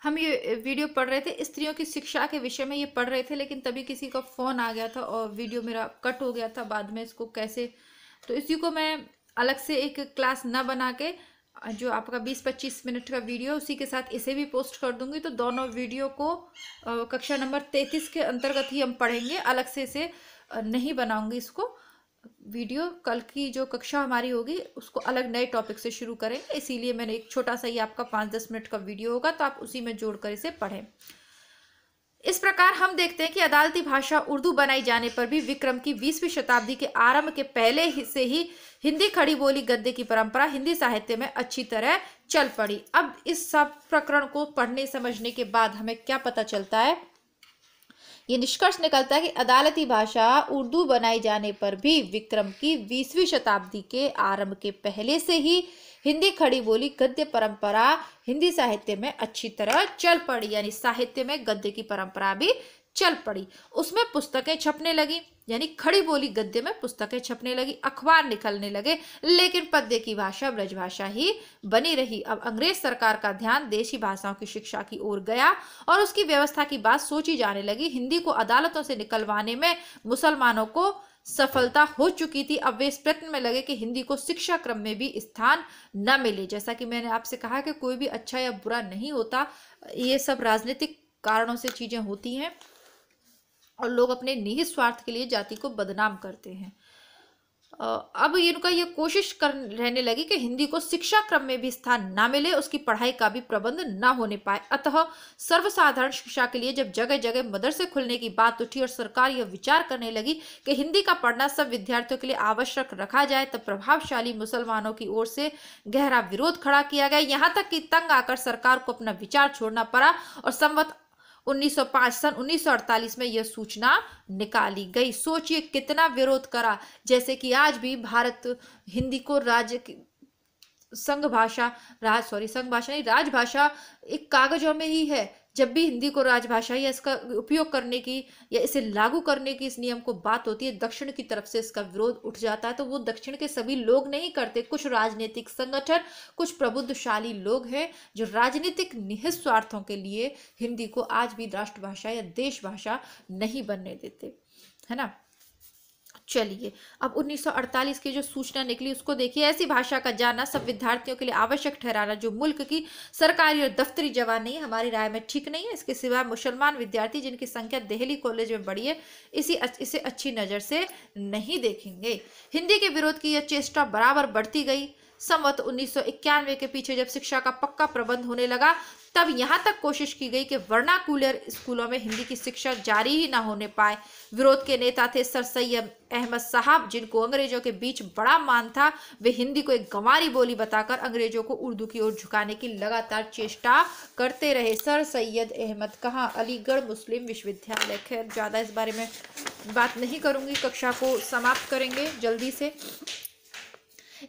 हम ये वीडियो पढ़ रहे थे, स्त्रियों की शिक्षा के विषय में ये पढ़ रहे थे, लेकिन तभी किसी का फ़ोन आ गया था और वीडियो मेरा कट हो गया था। बाद में इसको कैसे, तो इसी को मैं अलग से एक क्लास ना बना के जो आपका 20-25 मिनट का वीडियो उसी के साथ इसे भी पोस्ट कर दूंगी। तो दोनों वीडियो को कक्षा नंबर 33 के अंतर्गत ही हम पढ़ेंगे, अलग से इसे नहीं बनाऊंगी। इसको वीडियो कल की जो कक्षा हमारी होगी उसको अलग नए टॉपिक से शुरू करेंगे, इसीलिए मैंने एक छोटा सा ही आपका 5-10 मिनट का वीडियो होगा, तो आप उसी में जोड़कर इसे पढ़ें। इस प्रकार हम देखते हैं कि अदालती भाषा उर्दू बनाई जाने पर भी विक्रम की 20वीं शताब्दी के आरंभ के पहले से ही हिंदी खड़ी बोली गद्य की परंपरा हिंदी साहित्य में अच्छी तरह चल पड़ी। अब इस सब प्रकरण को पढ़ने समझने के बाद हमें क्या पता चलता है, ये निष्कर्ष निकलता है कि अदालती भाषा उर्दू बनाई जाने पर भी विक्रम की 20वीं शताब्दी के आरंभ के पहले से ही हिंदी खड़ी बोली गद्य परंपरा हिंदी साहित्य में अच्छी तरह चल पड़ी, यानी साहित्य में गद्य की परंपरा भी चल पड़ी। उसमें पुस्तकें छपने लगी, यानी खड़ी बोली गद्य में पुस्तकें छपने लगी, अखबार निकलने लगे, लेकिन पद्य की भाषा ब्रजभाषा ही बनी रही। अब अंग्रेज सरकार का ध्यान देशी भाषाओं की शिक्षा की ओर गया और उसकी व्यवस्था की बात सोची जाने लगी। हिंदी को अदालतों से निकलवाने में मुसलमानों को सफलता हो चुकी थी। अब वे इस प्रयत्न में लगे कि हिंदी को शिक्षा क्रम में भी स्थान न मिले। जैसा कि मैंने आपसे कहा कि कोई भी अच्छा या बुरा नहीं होता, ये सब राजनीतिक कारणों से चीजें होती हैं और लोग अपने निहित स्वार्थ के लिए जाति को बदनाम करते हैं। अब इनका ये कोशिश कर रहने लगी कि हिंदी को शिक्षा क्रम में भी स्थान ना मिले, उसकी पढ़ाई का भी प्रबंध ना होने पाए। अतः सर्वसाधारण शिक्षा के लिए जब जगह जगह मदरसे खुलने की बात उठी और सरकार यह विचार करने लगी कि हिंदी का पढ़ना सब विद्यार्थियों के लिए आवश्यक रखा जाए, तब प्रभावशाली मुसलमानों की ओर से गहरा विरोध खड़ा किया गया। यहाँ तक कि तंग आकर सरकार को अपना विचार छोड़ना पड़ा और संवत 1905 सन 1948 में यह सूचना निकाली गई। सोचिए कितना विरोध करा। जैसे कि आज भी भारत हिंदी को संघ भाषा नहीं, राजभाषा एक कागजों में ही है। जब भी हिंदी को राजभाषा या इसका उपयोग करने की या इसे लागू करने की इस नियम को बात होती है, दक्षिण की तरफ से इसका विरोध उठ जाता है। तो वो दक्षिण के सभी लोग नहीं करते, कुछ राजनीतिक संगठन, कुछ प्रबुद्धशाली लोग हैं जो राजनीतिक निहित स्वार्थों के लिए हिंदी को आज भी राष्ट्रभाषा या देश भाषा नहीं बनने देते, है ना। चलिए अब 1948 की जो सूचना निकली उसको देखिए। ऐसी भाषा का जानना सब विद्यार्थियों के लिए आवश्यक ठहराना जो मुल्क की सरकारी और दफ्तरी जवान नहीं है, हमारी राय में ठीक नहीं है। इसके सिवा मुसलमान विद्यार्थी जिनकी संख्या दिल्ली कॉलेज में बढ़ी है, इसे अच्छी नज़र से नहीं देखेंगे। हिंदी के विरोध की यह चेष्टा बराबर बढ़ती गई। संवत 1991 के पीछे जब शिक्षा का पक्का प्रबंध होने लगा, तब यहाँ तक कोशिश की गई कि वर्नाकुलर स्कूलों में हिंदी की शिक्षा जारी ही ना होने पाए। विरोध के नेता थे सर सैयद अहमद साहब, जिनको अंग्रेजों के बीच बड़ा मान था। वे हिंदी को एक गंवारी बोली बताकर अंग्रेजों को उर्दू की ओर झुकाने की लगातार चेष्टा करते रहे। सर सैयद अहमद कहाँ? अलीगढ़ मुस्लिम विश्वविद्यालय। खैर ज़्यादा इस बारे में बात नहीं करूँगी, कक्षा को समाप्त करेंगे जल्दी से।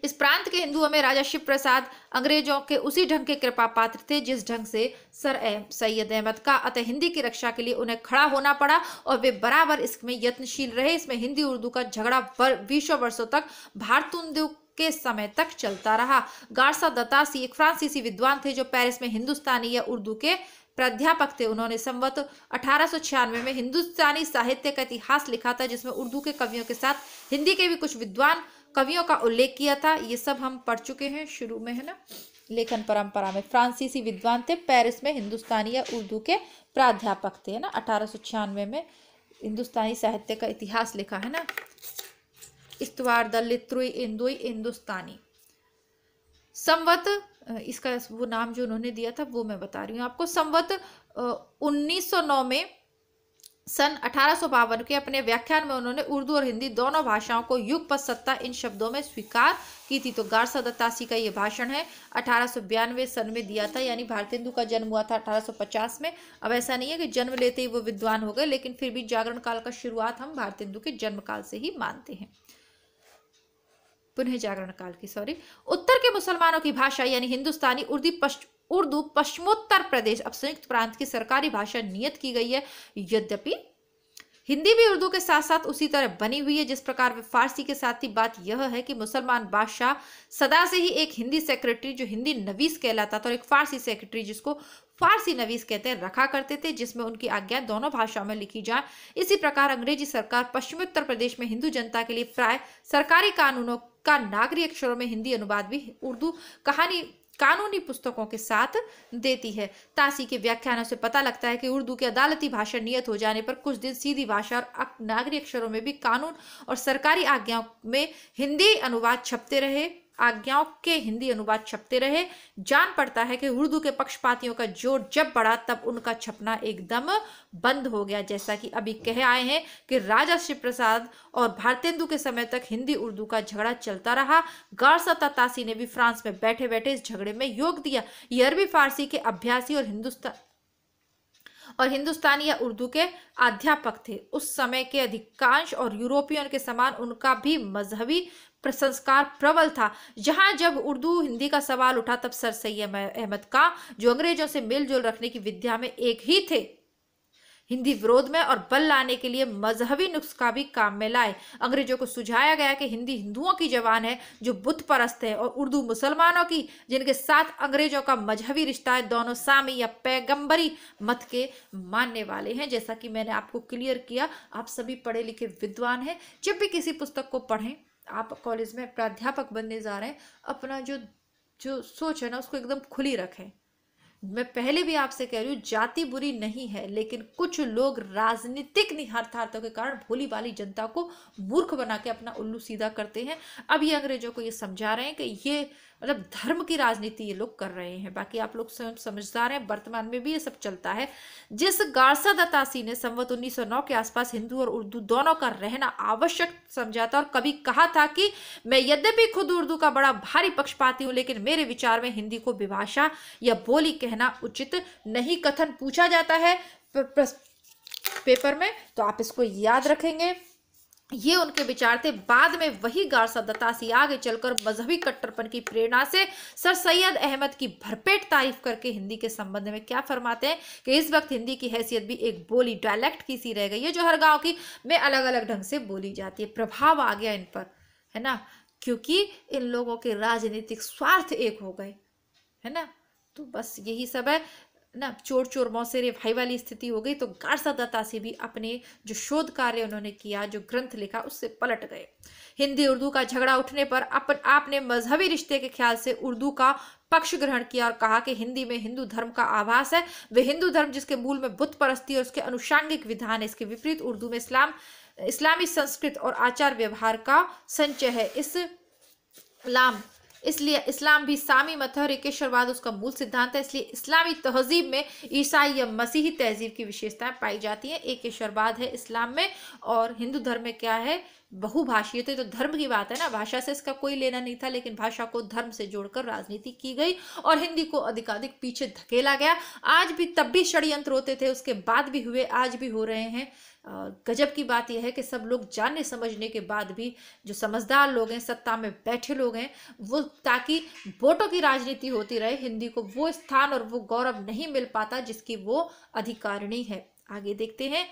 इस प्रांत के हिंदुओं में राजा शिव प्रसाद अंग्रेजों के उसी ढंग के कृपा पात्र थे जिस ढंग से सर सैयद अहमद का। अतः हिंदी की रक्षा के लिए उन्हें खड़ा होना पड़ा और वे बराबर इसमें यत्नशील रहे। इसमें हिंदी उर्दू का झगड़ा 20 वर्षों तक भारतुंदु के समय तक चलता रहा। गारसा दतासी एक फ्रांसीसी विद्वान थे जो पेरिस में हिंदुस्तानी या उर्दू के प्राध्यापक थे। उन्होंने संवत 1896 में हिंदुस्तानी साहित्य का इतिहास लिखा था, जिसमें उर्दू के कवियों के साथ हिंदी के भी कुछ विद्वान कवियों का उल्लेख किया था। ये सब हम पढ़ चुके हैं शुरू में, है ना। लेखन परंपरा में फ्रांसीसी विद्वान थे, पेरिस में हिंदुस्तानी या उर्दू के प्राध्यापक थे, है ना। 1896 में हिंदुस्तानी साहित्य का इतिहास लिखा है ना। इस्तवार दलित्रुई इंदुई हिंदुस्तानी। संवत इसका वो नाम जो उन्होंने दिया था वो मैं बता रही हूँ आपको। संवत 1909 में सन 1852 के अपने व्याख्यान में उन्होंने उर्दू और हिंदी दोनों भाषाओं को युगपत सत्ता इन शब्दों में स्वीकार की थी। तो गारसा दत्तासी का ये भाषण है 1892 सन में दिया था, यानी भारतेंदु का जन्म हुआ था 1850 में। अब ऐसा नहीं है कि जन्म लेते ही वो विद्वान हो गए, लेकिन फिर भी जागरण काल का शुरुआत हम भारतेंदु के जन्म काल से ही मानते हैं। पुनः जागरण काल की उत्तर के मुसलमानों की भाषा यानी हिंदुस्तानी उर्दू पश्चिमोत्तर प्रदेश अब संयुक्त प्रांत की सरकारी भाषा नियत की गई है। यद्यपि हिंदी भी उर्दू के साथ साथ उसी तरह बनी हुई है जिस प्रकार वे फारसी के साथ ही। बात यह है कि मुसलमान बादशाह सदा से ही एक हिंदी सेक्रेटरी जो हिंदी नवीस कहलाता था और एक फारसी सेक्रेटरी जिसको फारसी नवीस कहते हैं रखा करते थे, जिसमें उनकी आज्ञा दोनों भाषाओं में लिखी जाए। इसी प्रकार अंग्रेजी सरकार पश्चिमी उत्तर प्रदेश में हिंदू जनता के लिए प्राय सरकारी कानूनों का नागरी अक्षरों में हिंदी अनुवाद भी उर्दू कानूनी पुस्तकों के साथ देती है। तासी के व्याख्यानों से पता लगता है कि उर्दू की अदालती भाषा नियत हो जाने पर कुछ दिन सीधी भाषा और नागरिक अक्षरों में भी कानून और सरकारी आज्ञाओं में हिंदी अनुवाद छपते रहे जान पड़ता है कि उर्दू के पक्षपातियों का जोर जब बढ़ा तब उनका छपना एकदम बंद हो गया। जैसा कि अभी कह आए हैं कि राजा शिव प्रसाद और भारतेंदु के समय तक हिंदी उर्दू का झगड़ा चलता रहा। गारसा तासी ने भी फ्रांस में बैठे बैठे इस झगड़े में योग दिया। ये अरबी फारसी के अभ्यासी और हिंदुस्तानी या उर्दू के अध्यापक थे। उस समय के अधिकांश और यूरोपियन के समान उनका भी मजहबी संस्कार प्रबल था। जहां जब उर्दू हिंदी का सवाल उठा तब सर सैयद अहमद खां, जो अंग्रेजों से मेलजोल रखने की विद्या में एक ही थे, हिंदी विरोध में और बल लाने के लिए मजहबी नुस्खा भी काम में लाए। अंग्रेजों को सुझाया गया कि हिंदी हिंदुओं की जबान है जो बुत परस्त है, और उर्दू मुसलमानों की जिनके साथ अंग्रेजों का मजहबी रिश्ता है, दोनों सामी या पैगंबरी मत के मानने वाले हैं। जैसा कि मैंने आपको क्लियर किया, आप सभी पढ़े लिखे विद्वान हैं। जब भी किसी पुस्तक को पढ़ें, आप कॉलेज में प्राध्यापक बनने जा रहे हैं, अपना जो सोच है ना उसको एकदम खुली रखें। मैं पहले भी आपसे कह रही हूँ, जाति बुरी नहीं है, लेकिन कुछ लोग राजनीतिक निहितार्थों के कारण भोली भाली जनता को मूर्ख बना के अपना उल्लू सीधा करते हैं। अब ये अंग्रेजों को ये समझा रहे हैं कि ये मतलब धर्म की राजनीति ये लोग कर रहे हैं। बाकी आप लोग स्वयं समझदार हैं, वर्तमान में भी ये सब चलता है। जिस गारसा तासी ने संवत 1909 के आसपास हिंदू और उर्दू दोनों का रहना आवश्यक समझा था, और कभी कहा था कि मैं यद्यपि खुद उर्दू का बड़ा भारी पक्षपाती हूं, लेकिन मेरे विचार में हिंदी को विभाषा या बोली कहना उचित नहीं। कथन पूछा जाता है पेपर में, तो आप इसको याद रखेंगे। ये उनके विचार थे। बाद में वही गारसा तासी आगे चलकर मजहबी कट्टरपन की प्रेरणा से सर सैयद अहमद की भरपेट तारीफ करके हिंदी के संबंध में क्या फरमाते हैं कि इस वक्त हिंदी की हैसियत भी एक बोली डायलेक्ट की सी रह गई है, जो हर गांव की में अलग अलग ढंग से बोली जाती है। प्रभाव आ गया इन पर, है ना, क्योंकि इन लोगों के राजनीतिक स्वार्थ एक हो गए, है ना। तो बस यही सब है ना, चोर चोर मौसेरे भाई वाली स्थिति हो गई। तो गारसा तासी भी अपने जो शोध कार्य उन्होंने किया, जो ग्रंथ लिखा, उससे पलट गए। हिंदी उर्दू का झगड़ा उठने पर आपने मजहबी रिश्ते के ख्याल से उर्दू का पक्ष ग्रहण किया और कहा कि हिंदी में हिंदू धर्म का आभास है। वे हिंदू धर्म जिसके मूल में बुत परस्ती और उसके अनुषांगिक विधान है, इसके विपरीत उर्दू में इस्लामी संस्कृत और आचार व्यवहार का संचय है। इसलिए इस्लाम भी सामी मत है और एकेश्वरवाद उसका मूल सिद्धांत है। इसलिए इस्लामी तहजीब में ईसाई या मसीही तहजीब की विशेषताएं पाई जाती हैं। एकेश्वरवाद है इस्लाम में, और हिंदू धर्म में क्या है, बहुभाषीयता। तो धर्म की बात है ना, भाषा से इसका कोई लेना नहीं था, लेकिन भाषा को धर्म से जोड़कर राजनीति की गई और हिंदी को अधिकाधिक पीछे धकेला गया। आज भी, तब भी षड्यंत्र होते थे, उसके बाद भी हुए, आज भी हो रहे हैं। गजब की बात यह है कि सब लोग जानने समझने के बाद भी, जो समझदार लोग हैं, सत्ता में बैठे लोग हैं, वो ताकि वोटों की राजनीति होती रहे, हिंदी को वो स्थान और वो गौरव नहीं मिल पाता जिसकी वो अधिकारिणी है। आगे देखते हैं।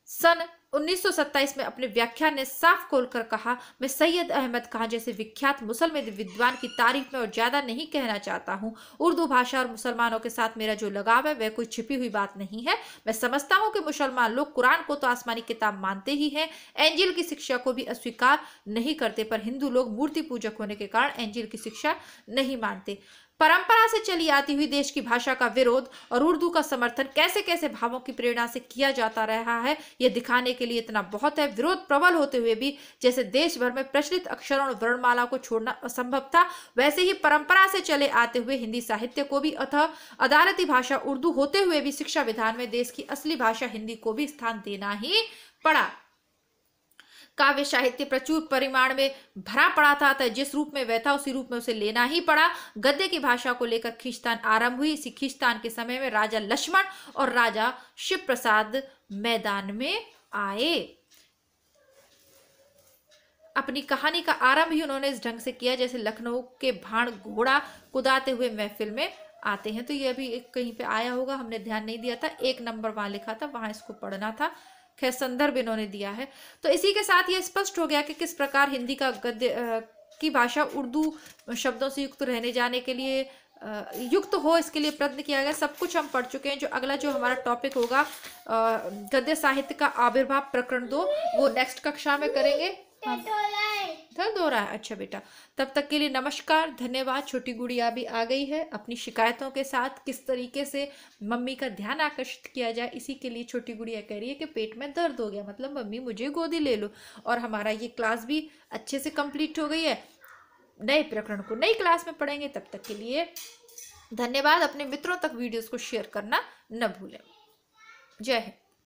सन 1927 में अपने व्याख्यान ने साफ खोलकर कहा, मैं सैयद अहमद खां जैसे विख्यात मुसलमान विद्वान की तारीफ में और ज्यादा नहीं कहना चाहता हूं। उर्दू भाषा और मुसलमानों के साथ मेरा जो लगाव है वह कोई छिपी हुई बात नहीं है। मैं समझता हूं कि मुसलमान लोग कुरान को तो आसमानी किताब मानते ही हैं, एंजिल की शिक्षा को भी अस्वीकार नहीं करते, पर हिंदू लोग मूर्ति पूजक होने के कारण एंजिल की शिक्षा नहीं मानते। परंपरा से चली आती हुई देश की भाषा का विरोध और उर्दू का समर्थन कैसे कैसे भावों की प्रेरणा से किया जाता रहा है, यह दिखाने के लिए इतना बहुत है। विरोध प्रबल होते हुए भी जैसे देश भर में प्रचलित अक्षरों और वर्णमाला को छोड़ना असंभव था, वैसे ही परंपरा से चले आते हुए हिंदी साहित्य को भी, अतः अदालती भाषा उर्दू होते हुए भी शिक्षा विधान में देश की असली भाषा हिंदी को भी स्थान देना ही पड़ा। काव्य साहित्य प्रचुर परिमाण में भरा पड़ा था, अतः जिस रूप में वह था उसी रूप में उसे लेना ही पड़ा। गद्य की भाषा को लेकर खींचतान आरंभ हुई। इसी खींचतान के समय में राजा लक्ष्मण और राजा शिव प्रसाद मैदान में आए। अपनी कहानी का आरंभ ही उन्होंने इस ढंग से किया जैसे लखनऊ के भाण घोड़ा कुदाते हुए महफिल में आते हैं। तो ये अभी कहीं पे आया होगा, हमने ध्यान नहीं दिया था, 1 नंबर वहां लिखा था, वहां इसको पढ़ना था। खैर संदर्भ इन्होंने दिया है। तो इसी के साथ ये स्पष्ट हो गया कि किस प्रकार हिंदी का गद्य की भाषा उर्दू शब्दों से युक्त रहने जाने के लिए युक्त हो, इसके लिए प्रयत्न किया गया। सब कुछ हम पढ़ चुके हैं। जो अगला जो हमारा टॉपिक होगा गद्य साहित्य का आविर्भाव प्रकरण 2, वो नेक्स्ट कक्षा में करेंगे। दर्द हो रहा है, अच्छा बेटा। तब तक के लिए नमस्कार, धन्यवाद। छोटी गुड़िया भी आ गई है अपनी शिकायतों के साथ, किस तरीके से मम्मी का ध्यान आकर्षित किया जाए, इसी के लिए छोटी गुड़िया कह रही है कि पेट में दर्द हो गया, मतलब मम्मी मुझे गोदी ले लो। और हमारा ये क्लास भी अच्छे से कंप्लीट हो गई है। नए प्रकरण को नई क्लास में पढ़ेंगे। तब तक के लिए धन्यवाद। अपने मित्रों तक वीडियोस को शेयर करना न भूलें। जय हिंद।